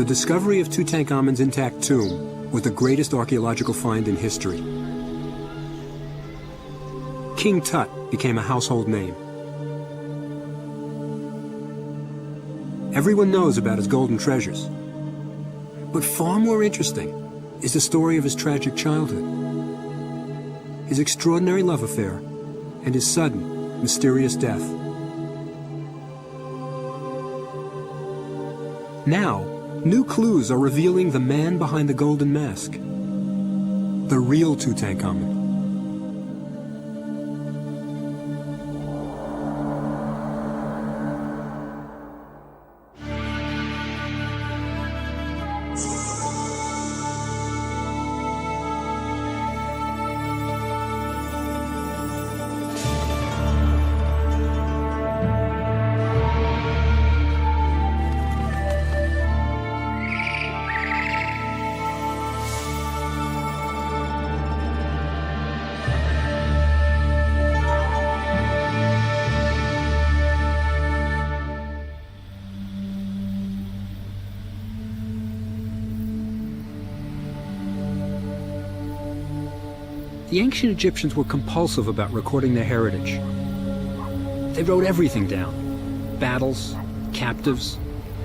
The discovery of Tutankhamun's intact tomb was the greatest archaeological find in history. King Tut became a household name. Everyone knows about his golden treasures. But far more interesting is the story of his tragic childhood, his extraordinary love affair, and his sudden, mysterious death. Now, new clues are revealing the man behind the golden mask, the real Tutankhamun. The ancient Egyptians were compulsive about recording their heritage. They wrote everything down: battles, captives,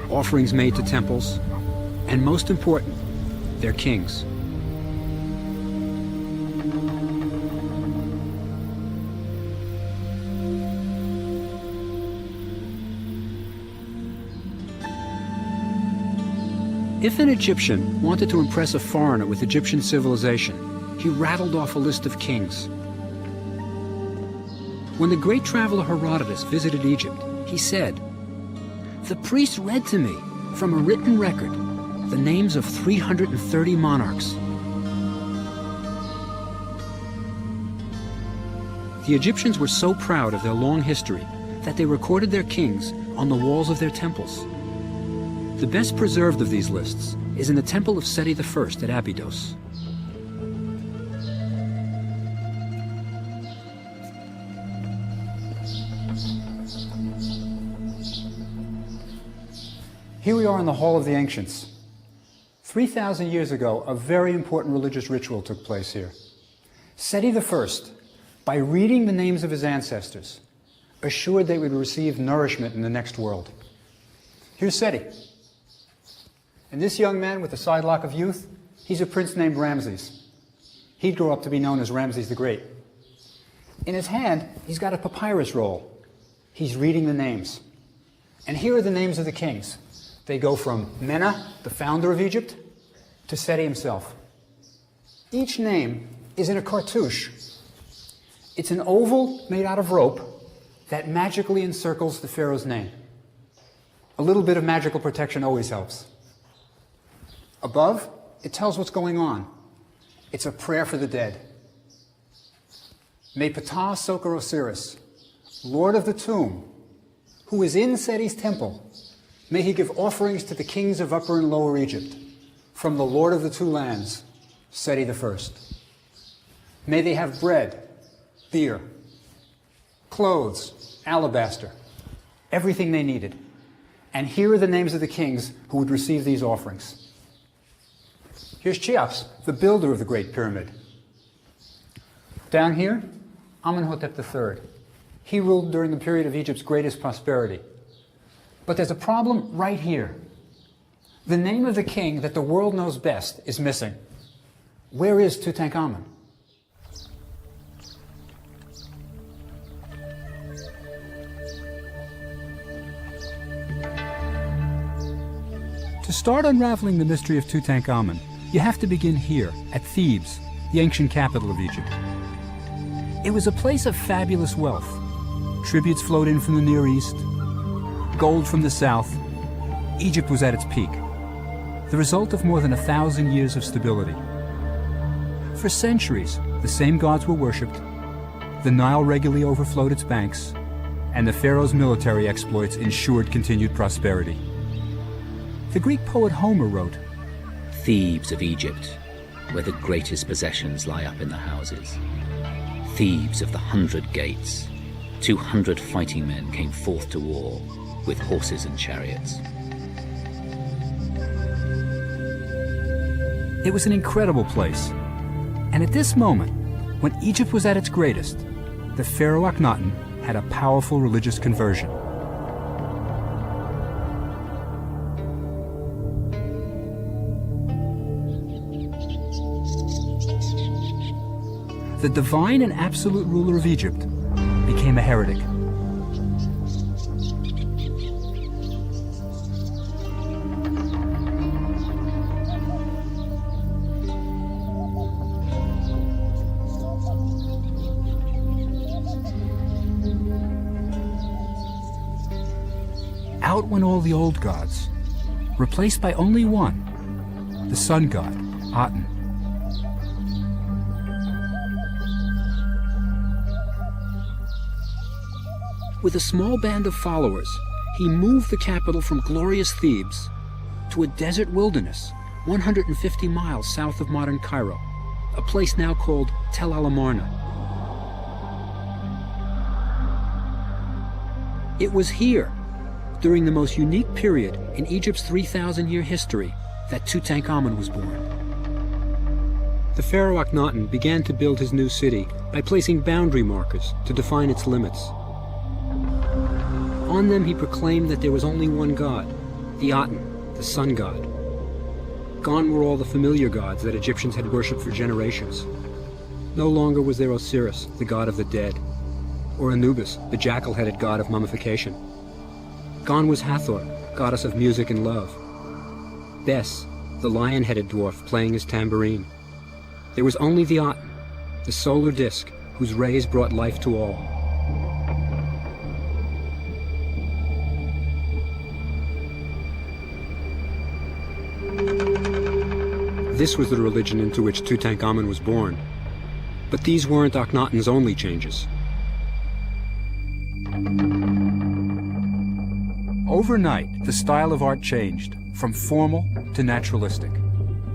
offerings made to temples, and most important, their kings. If an Egyptian wanted to impress a foreigner with Egyptian civilization, he rattled off a list of kings. When the great traveler Herodotus visited Egypt, he said, "The priests read to me from a written record the names of 330 monarchs." The Egyptians were so proud of their long history that they recorded their kings on the walls of their temples. The best preserved of these lists is in the temple of Seti I at Abydos. Here we are in the Hall of the Ancients. 3,000 years ago, a very important religious ritual took place here. Seti I, by reading the names of his ancestors, assured they would receive nourishment in the next world. Here's Seti. And this young man with the sidelock of youth, he's a prince named Ramses. He'd grow up to be known as Ramses the Great. In his hand, he's got a papyrus roll. He's reading the names. And here are the names of the kings. They go from Mena, the founder of Egypt, to Seti himself. Each name is in a cartouche. It's an oval made out of rope that magically encircles the pharaoh's name. A little bit of magical protection always helps. Above, it tells what's going on. It's a prayer for the dead. May Ptah Soker Osiris, Lord of the tomb, who is in Seti's temple, may he give offerings to the kings of Upper and Lower Egypt, from the Lord of the two lands, Seti I. May they have bread, beer, clothes, alabaster, everything they needed. And here are the names of the kings who would receive these offerings. Here's Cheops, the builder of the Great Pyramid. Down here, Amenhotep III. He ruled during the period of Egypt's greatest prosperity. But there's a problem right here. The name of the king that the world knows best is missing. Where is Tutankhamun? To start unraveling the mystery of Tutankhamun, you have to begin here, at Thebes, the ancient capital of Egypt. It was a place of fabulous wealth. Tributes flowed in from the Near East, gold from the south. Egypt was at its peak, the result of more than 1,000 years of stability. For centuries, the same gods were worshipped, the Nile regularly overflowed its banks, and the pharaoh's military exploits ensured continued prosperity. The Greek poet Homer wrote, "Thebes of Egypt, where the greatest possessions lie up in the houses. Thebes of the 100 gates, 200 fighting men came forth to war, with horses and chariots." It was an incredible place. And at this moment, when Egypt was at its greatest, the pharaoh Akhenaten had a powerful religious conversion. The divine and absolute ruler of Egypt became a heretic. Out went all the old gods, replaced by only one, the sun god, Aten. With a small band of followers, he moved the capital from glorious Thebes to a desert wilderness 150 miles south of modern Cairo, a place now called Tel al-Amarna. It was here, during the most unique period in Egypt's 3,000-year history, that Tutankhamun was born. The pharaoh Akhenaten began to build his new city by placing boundary markers to define its limits. On them he proclaimed that there was only one god, the Aten, the sun god. Gone were all the familiar gods that Egyptians had worshipped for generations. No longer was there Osiris, the god of the dead, or Anubis, the jackal-headed god of mummification. Gone was Hathor, goddess of music and love. Bes, the lion-headed dwarf playing his tambourine. There was only the Aten, the solar disk whose rays brought life to all. This was the religion into which Tutankhamun was born. But these weren't Akhenaten's only changes. Overnight, the style of art changed from formal to naturalistic.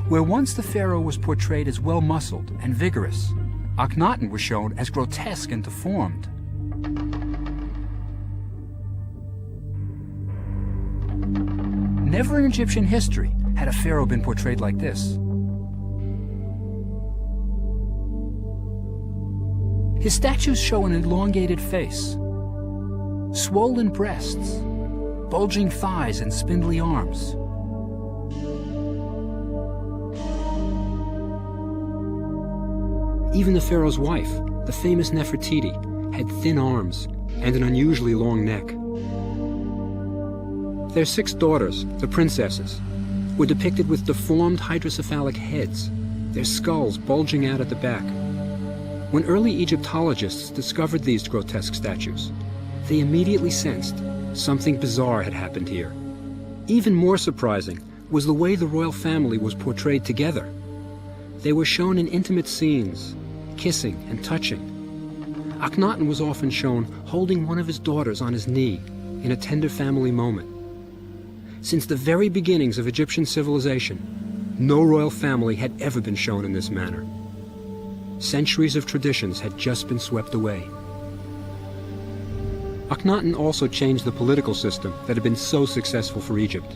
Where once the pharaoh was portrayed as well-muscled and vigorous, Akhenaten was shown as grotesque and deformed. Never in Egyptian history had a pharaoh been portrayed like this. His statues show an elongated face, swollen breasts, bulging thighs and spindly arms. Even the pharaoh's wife, the famous Nefertiti, had thin arms and an unusually long neck. Their 6 daughters, the princesses, were depicted with deformed hydrocephalic heads, their skulls bulging out at the back. When early Egyptologists discovered these grotesque statues, they immediately sensed something bizarre had happened here. Even more surprising was the way the royal family was portrayed together. They were shown in intimate scenes, kissing and touching. Akhenaten was often shown holding one of his daughters on his knee in a tender family moment. Since the very beginnings of Egyptian civilization, no royal family had ever been shown in this manner. Centuries of traditions had just been swept away. Akhenaten also changed the political system that had been so successful for Egypt.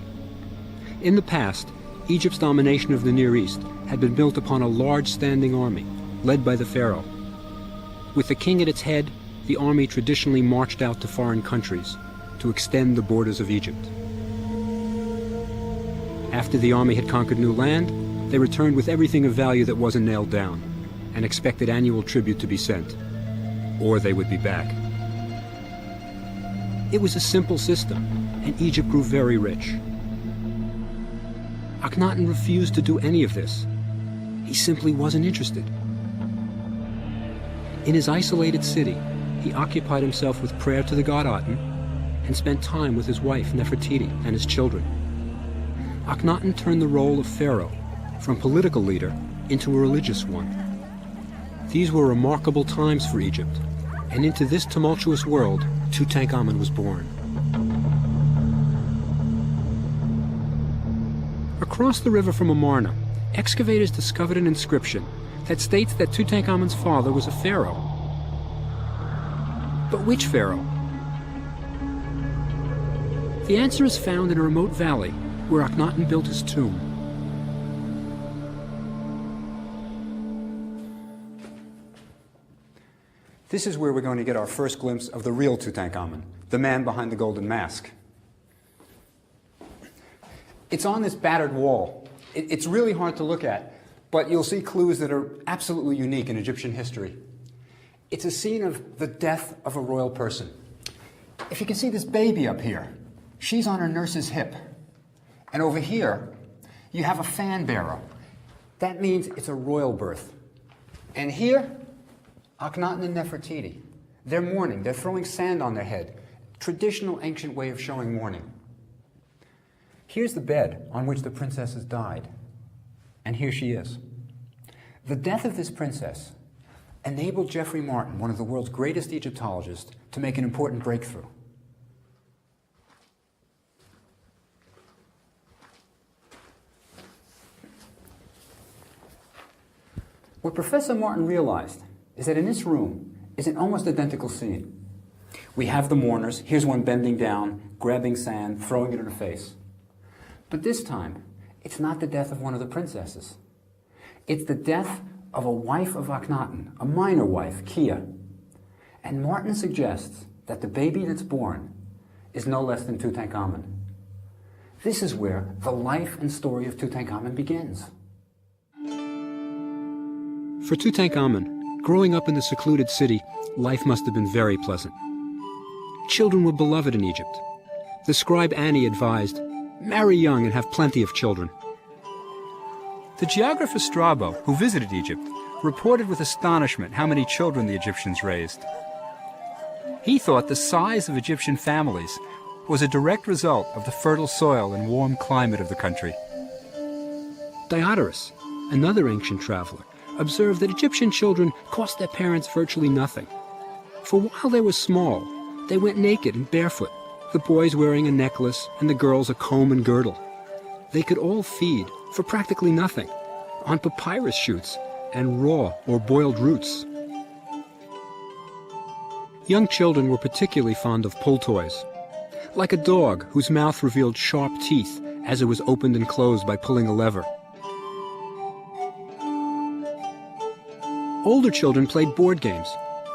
In the past, Egypt's domination of the Near East had been built upon a large standing army, led by the pharaoh. With the king at its head, the army traditionally marched out to foreign countries to extend the borders of Egypt. After the army had conquered new land, they returned with everything of value that wasn't nailed down, and expected annual tribute to be sent, or they would be back. It was a simple system, and Egypt grew very rich. Akhenaten refused to do any of this. He simply wasn't interested. In his isolated city, he occupied himself with prayer to the god Aten and spent time with his wife Nefertiti and his children. Akhenaten turned the role of pharaoh from political leader into a religious one. These were remarkable times for Egypt, and into this tumultuous world, Tutankhamun was born. Across the river from Amarna, excavators discovered an inscription that states that Tutankhamun's father was a pharaoh. But which pharaoh? The answer is found in a remote valley where Akhenaten built his tomb. This is where we're going to get our first glimpse of the real Tutankhamun, the man behind the golden mask. It's on this battered wall. It's really hard to look at, but you'll see clues that are absolutely unique in Egyptian history. It's a scene of the death of a royal person. If you can see this baby up here, she's on her nurse's hip. And over here, you have a fan bearer. That means it's a royal birth. And here, Akhenaten and Nefertiti. They're mourning. They're throwing sand on their head. Traditional ancient way of showing mourning. Here's the bed on which the princess has died. And here she is. The death of this princess enabled Geoffrey Martin, one of the world's greatest Egyptologists, to make an important breakthrough. What Professor Martin realized is that in this room is an almost identical scene. We have the mourners. Here's one bending down, grabbing sand, throwing it in her face. But this time, it's not the death of one of the princesses. It's the death of a wife of Akhenaten, a minor wife, Kia. And Martin suggests that the baby that's born is no less than Tutankhamun. This is where the life and story of Tutankhamun begins. For Tutankhamun, growing up in the secluded city, life must have been very pleasant. Children were beloved in Egypt. The scribe Annie advised, "Marry young and have plenty of children." The geographer Strabo, who visited Egypt, reported with astonishment how many children the Egyptians raised. He thought the size of Egyptian families was a direct result of the fertile soil and warm climate of the country. Diodorus, another ancient traveler, observed that Egyptian children cost their parents virtually nothing. For while they were small, they went naked and barefoot, the boys wearing a necklace and the girls a comb and girdle. They could all feed, for practically nothing, on papyrus shoots and raw or boiled roots. Young children were particularly fond of pull toys, like a dog whose mouth revealed sharp teeth as it was opened and closed by pulling a lever. Older children played board games,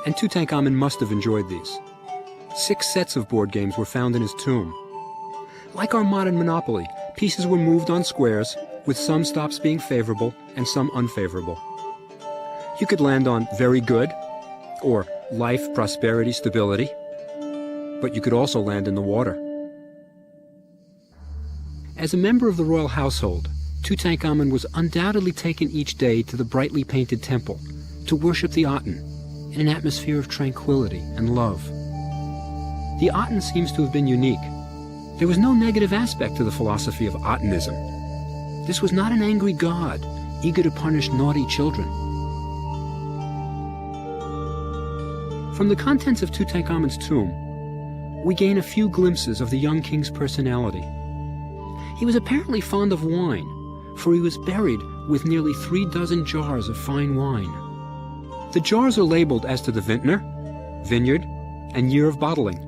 and Tutankhamun must have enjoyed these. 6 sets of board games were found in his tomb. Like our modern Monopoly, pieces were moved on squares, with some stops being favorable and some unfavorable. You could land on very good, or life, prosperity, stability, but you could also land in the water. As a member of the royal household, Tutankhamun was undoubtedly taken each day to the brightly painted temple to worship the Aten in an atmosphere of tranquility and love. The Aten seems to have been unique. There was no negative aspect to the philosophy of Atenism. This was not an angry god, eager to punish naughty children. From the contents of Tutankhamun's tomb, we gain a few glimpses of the young king's personality. He was apparently fond of wine, for he was buried with nearly 3 dozen jars of fine wine. The jars are labeled as to the vintner, vineyard, and year of bottling.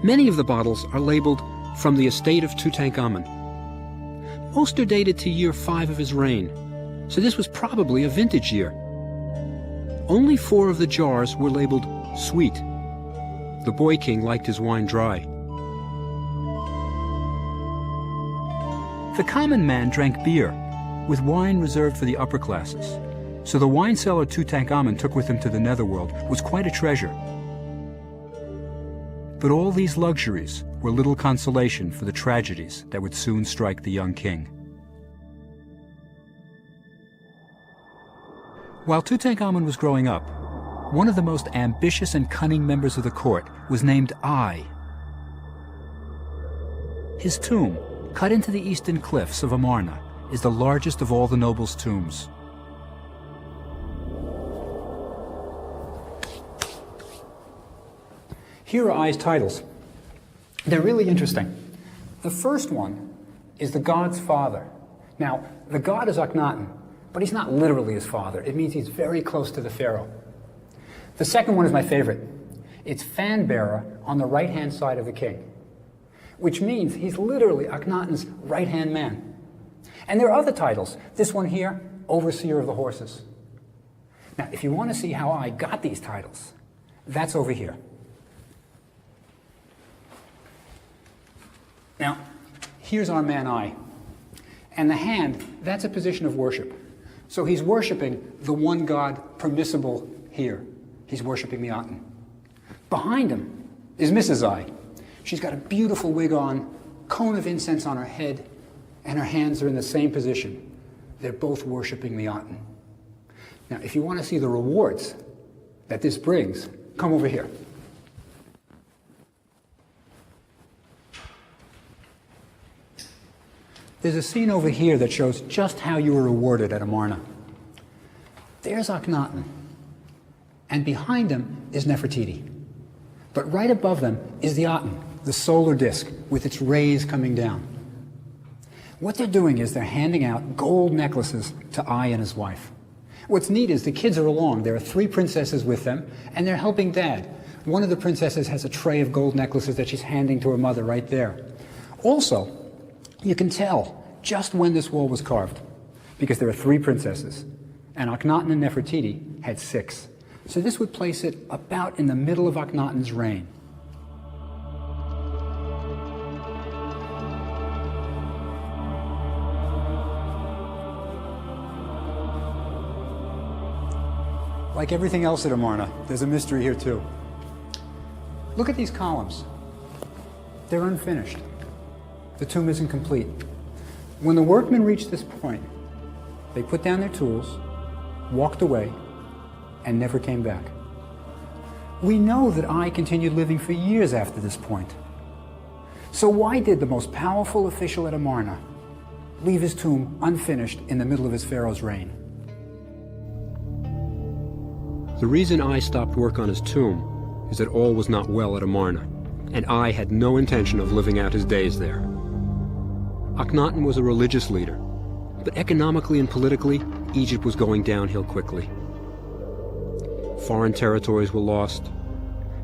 Many of the bottles are labeled from the estate of Tutankhamun. Most are dated to year 5 of his reign, so this was probably a vintage year. Only 4 of the jars were labeled sweet. The boy king liked his wine dry. The common man drank beer, with wine reserved for the upper classes. So the wine cellar Tutankhamun took with him to the netherworld was quite a treasure. But all these luxuries were little consolation for the tragedies that would soon strike the young king. While Tutankhamun was growing up, one of the most ambitious and cunning members of the court was named Ai. His tomb, cut into the eastern cliffs of Amarna, is the largest of all the nobles' tombs. Here are Ai's titles. They're really interesting. The first one is the god's father. Now, the god is Akhenaten, but he's not literally his father. It means he's very close to the pharaoh. The second one is my favorite. It's fan bearer on the right-hand side of the king, which means he's literally Akhenaten's right-hand man. And there are other titles. This one here, overseer of the horses. Now, if you want to see how I got these titles, that's over here. Now, here's our man I. And the hand, that's a position of worship. So he's worshiping the one God permissible here. He's worshiping the Aten. Behind him is Mrs. I. She's got a beautiful wig on, cone of incense on her head, and her hands are in the same position. They're both worshiping the Aten. Now, if you want to see the rewards that this brings, come over here. There's a scene over here that shows just how you were rewarded at Amarna. There's Akhenaten, and behind him is Nefertiti. But right above them is the Aten, the solar disk, with its rays coming down. What they're doing is they're handing out gold necklaces to Ai and his wife. What's neat is the kids are along. There are 3 princesses with them, and they're helping Dad. One of the princesses has a tray of gold necklaces that she's handing to her mother right there. Also, you can tell just when this wall was carved, because there are 3 princesses, and Akhenaten and Nefertiti had 6. So this would place it about in the middle of Akhenaten's reign. Like everything else at Amarna, there's a mystery here too. Look at these columns. They're unfinished. The tomb isn't complete. When the workmen reached this point, they put down their tools, walked away, and never came back. We know that Ai continued living for years after this point. So why did the most powerful official at Amarna leave his tomb unfinished in the middle of his pharaoh's reign? The reason Ai stopped work on his tomb is that all was not well at Amarna, and Ai had no intention of living out his days there. Akhenaten was a religious leader, but economically and politically, Egypt was going downhill quickly. Foreign territories were lost,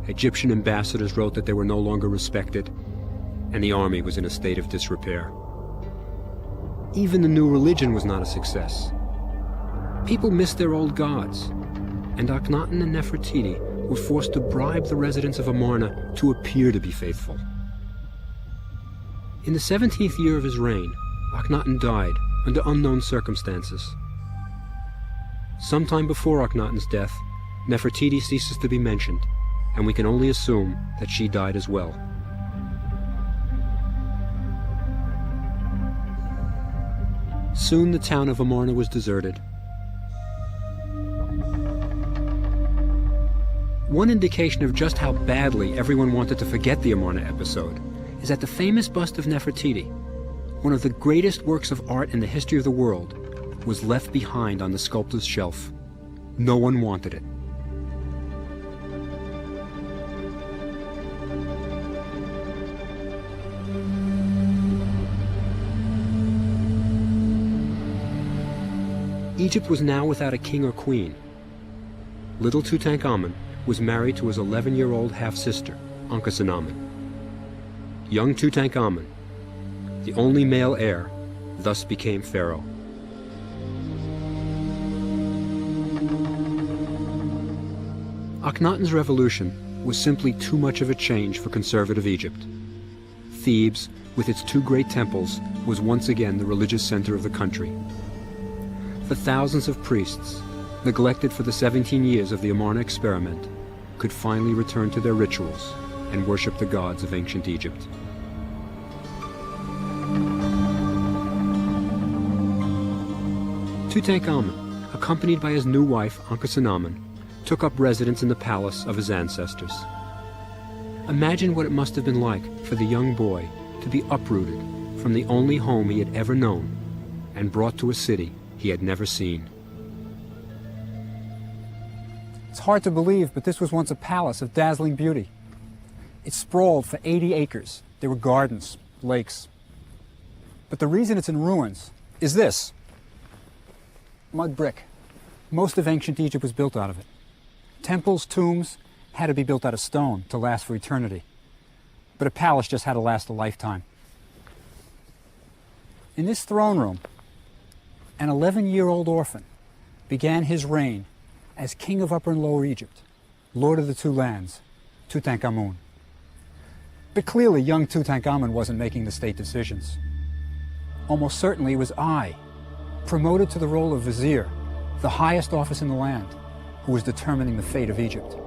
Egyptian ambassadors wrote that they were no longer respected, and the army was in a state of disrepair. Even the new religion was not a success. People missed their old gods, and Akhenaten and Nefertiti were forced to bribe the residents of Amarna to appear to be faithful. In the 17th year of his reign, Akhenaten died under unknown circumstances. Sometime before Akhenaten's death, Nefertiti ceases to be mentioned, and we can only assume that she died as well. Soon the town of Amarna was deserted. One indication of just how badly everyone wanted to forget the Amarna episode is that the famous bust of Nefertiti, one of the greatest works of art in the history of the world, was left behind on the sculptor's shelf. No one wanted it. Egypt was now without a king or queen. Little Tutankhamun was married to his 11-year-old half-sister, Ankhesenamun. Young Tutankhamun, the only male heir, thus became pharaoh. Akhenaten's revolution was simply too much of a change for conservative Egypt. Thebes, with its 2 great temples, was once again the religious center of the country. The thousands of priests, neglected for the 17 years of the Amarna experiment, could finally return to their rituals and worship the gods of ancient Egypt. Tutankhamun, accompanied by his new wife Ankhesenamun, took up residence in the palace of his ancestors. Imagine what it must have been like for the young boy to be uprooted from the only home he had ever known and brought to a city he had never seen. It's hard to believe, but this was once a palace of dazzling beauty. It sprawled for 80 acres. There were gardens, lakes. But the reason it's in ruins is this: mud brick. Most of ancient Egypt was built out of it. Temples, tombs had to be built out of stone to last for eternity. But a palace just had to last a lifetime. In this throne room, an 11-year-old orphan began his reign as king of Upper and Lower Egypt, lord of the two lands, Tutankhamun. But clearly young Tutankhamun wasn't making the state decisions. Almost certainly it was I, promoted to the role of vizier, the highest office in the land, who was determining the fate of Egypt.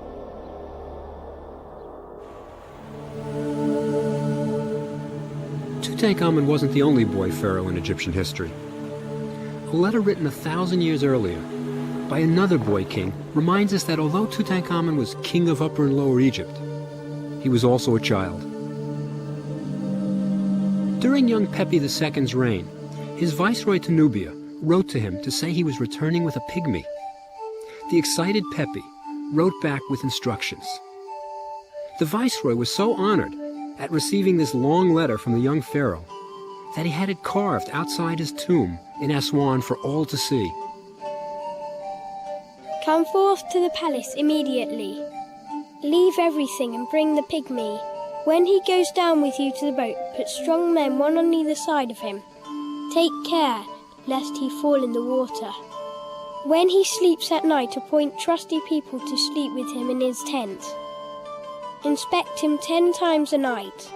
Tutankhamun wasn't the only boy pharaoh in Egyptian history. A letter written 1,000 years earlier by another boy king reminds us that although Tutankhamun was king of Upper and Lower Egypt, he was also a child. During young Pepi II's reign, his viceroy to Nubia wrote to him to say he was returning with a pygmy. The excited Pepi wrote back with instructions. The viceroy was so honored at receiving this long letter from the young pharaoh that he had it carved outside his tomb in Aswan for all to see. Come forth to the palace immediately. Leave everything and bring the pygmy. When he goes down with you to the boat, put strong men one on either side of him. Take care lest he fall in the water. When he sleeps at night, appoint trusty people to sleep with him in his tent. Inspect him 10 times a night.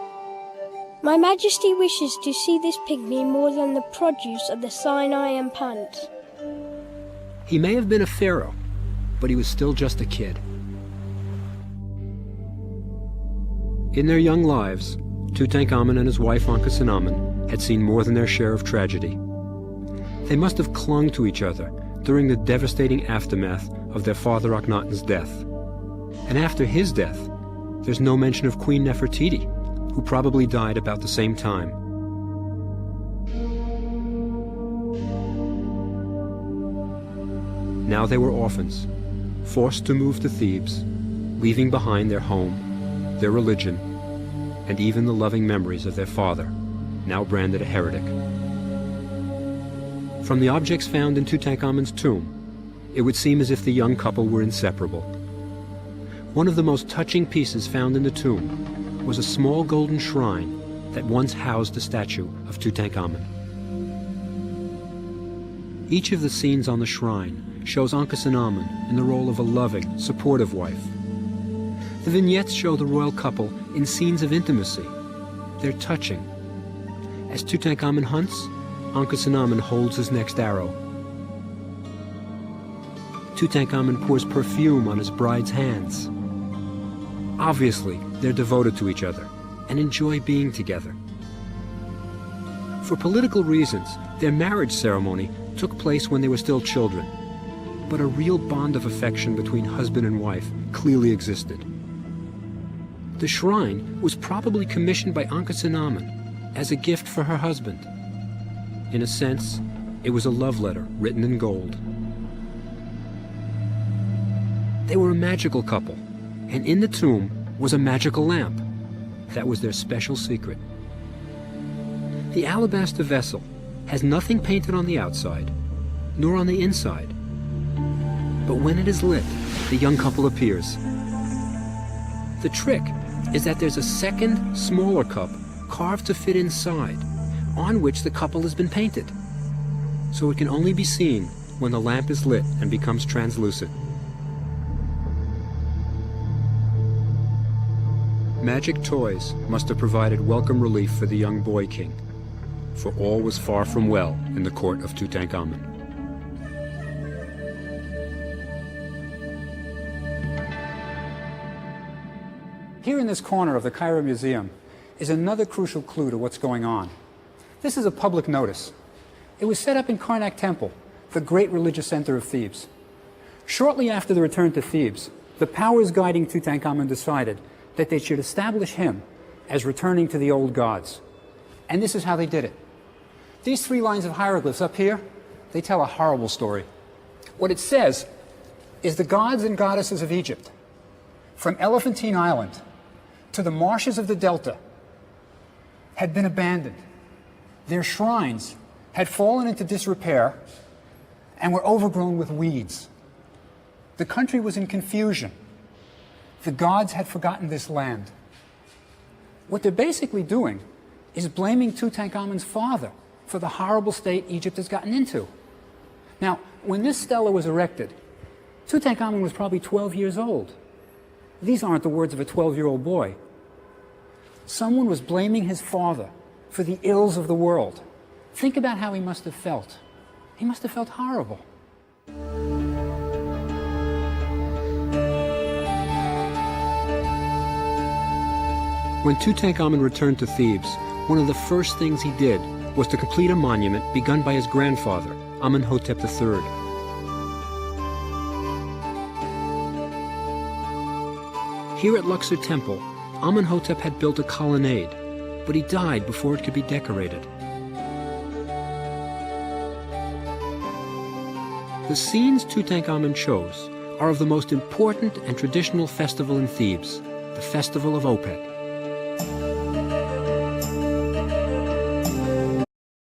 My Majesty wishes to see this pygmy more than the produce of the Sinai and Punt. He may have been a pharaoh, but he was still just a kid. In their young lives, Tutankhamun and his wife Ankhesenamun had seen more than their share of tragedy. They must have clung to each other during the devastating aftermath of their father Akhenaten's death. And after his death, there's no mention of Queen Nefertiti, who probably died about the same time. Now they were orphans, forced to move to Thebes, leaving behind their home, their religion, and even the loving memories of their father, now branded a heretic. From the objects found in Tutankhamun's tomb, it would seem as if the young couple were inseparable. One of the most touching pieces found in the tomb was a small golden shrine that once housed the statue of Tutankhamun. Each of the scenes on the shrine shows Ankhesenamun in the role of a loving, supportive wife. The vignettes show the royal couple in scenes of intimacy. They're touching. As Tutankhamun hunts, Ankhesenamun holds his next arrow. Tutankhamun pours perfume on his bride's hands. Obviously, they're devoted to each other and enjoy being together. For political reasons, their marriage ceremony took place when they were still children, but a real bond of affection between husband and wife clearly existed. The shrine was probably commissioned by Ankhesenamun as a gift for her husband. In a sense, it was a love letter written in gold. They were a magical couple, and in the tomb was a magical lamp. That was their special secret. The alabaster vessel has nothing painted on the outside, nor on the inside. But when it is lit, the young couple appears. The trick is that there's a second, smaller cup carved to fit inside, on which the couple has been painted. So it can only be seen when the lamp is lit and becomes translucent. Magic toys must have provided welcome relief for the young boy king, for all was far from well in the court of Tutankhamun. Here in this corner of the Cairo Museum is another crucial clue to what's going on. This is a public notice. It was set up in Karnak Temple, the great religious center of Thebes. Shortly after the return to Thebes, the powers guiding Tutankhamun decided that they should establish him as returning to the old gods. And this is how they did it. These 3 lines of hieroglyphs up here, they tell a horrible story. What it says is the gods and goddesses of Egypt, from Elephantine Island to the marshes of the Delta, had been abandoned. Their shrines had fallen into disrepair and were overgrown with weeds. The country was in confusion. The gods had forgotten this land. What they're basically doing is blaming Tutankhamun's father for the horrible state Egypt has gotten into. Now, when this stela was erected, Tutankhamun was probably 12 years old. These aren't the words of a 12-year-old boy. Someone was blaming his father for the ills of the world. Think about how he must have felt. He must have felt horrible. When Tutankhamun returned to Thebes, one of the first things he did was to complete a monument begun by his grandfather, Amenhotep III. Here at Luxor Temple, Amenhotep had built a colonnade, but he died before it could be decorated. The scenes Tutankhamun chose are of the most important and traditional festival in Thebes, the Festival of Opet.